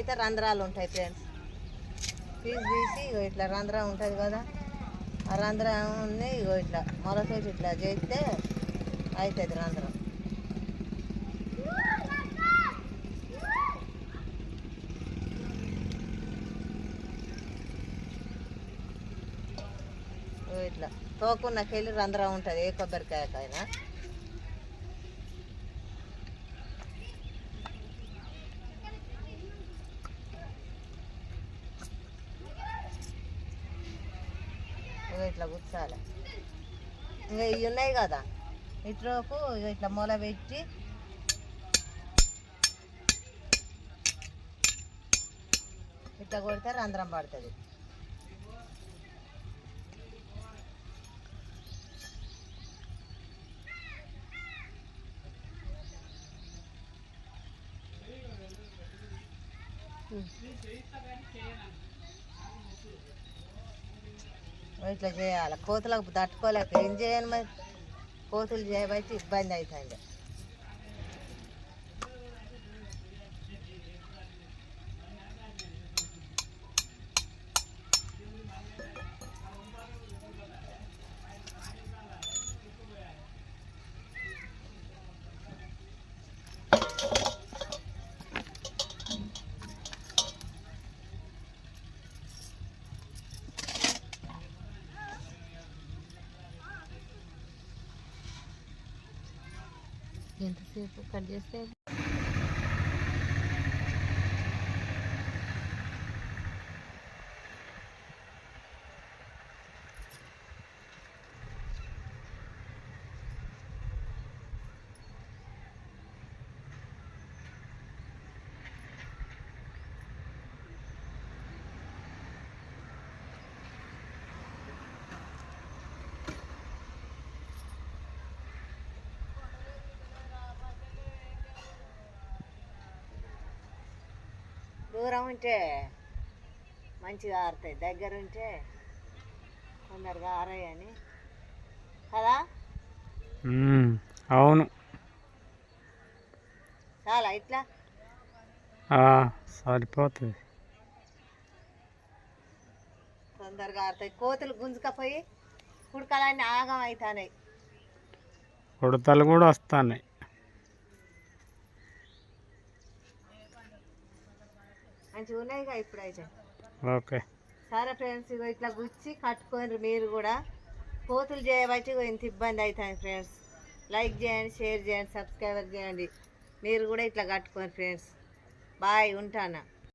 అయితే రంధ్రాలు ఉంటాయి ఫ్రెండ్స్. పీస్ తీసి ఇట్లా రంధ్రం ఉంటుంది కదా, ఆ రంధ్రాన్ని ఇట్లా మొలతోటి ఇట్లా చేస్తే అవుతుంది రంధ్రం. ఇట్లా తోకున్నకెళ్ళి రంధ్రం ఉంటుంది ఏ కొబ్బరికాయకైనా. ఇట్లా గుచ్చాలి. ఇంకా ఇవి ఉన్నాయి కదా, ఇట్లోపు ఇట్లా మొల పెట్టి ఇట్లా కొడితే రంధ్రం పడుతుంది. ఇట్లా చేయాలి. కోతులకు తట్టుకోలేక ఏం చేయను మరి, కోతులు చేయబట్టి ఇబ్బంది అవుతుంది. ఎంతసేపు కట్ చేస్తే దూరం ఉంటే మంచిగా ఆరుతాయి, దగ్గర ఉంటే కొందరుగా ఆరాయని కదా. అవును, చాలా ఇట్లా సరిపోతుంది. తొందరగా ఆరుతాయి. కోతులు గుంజుకపోయి కుడకలన్నీ ఆగం అవుతున్నాయి. ఉడతలు కూడా వస్తున్నాయి. మంచిగా ఉన్నాయిగా ఇప్పుడైతే. ఓకే సరే ఫ్రెండ్స్, ఇగో ఇట్లా గుచ్చి కట్టుకోండి మీరు కూడా. కోతులు చేయబట్టి ఇంత ఇబ్బంది అవుతుంది ఫ్రెండ్స్. లైక్ చేయండి, షేర్ చేయండి, సబ్స్క్రైబర్ చేయండి. మీరు కూడా ఇట్లా కట్టుకోండి ఫ్రెండ్స్. బాయ్, ఉంటాను.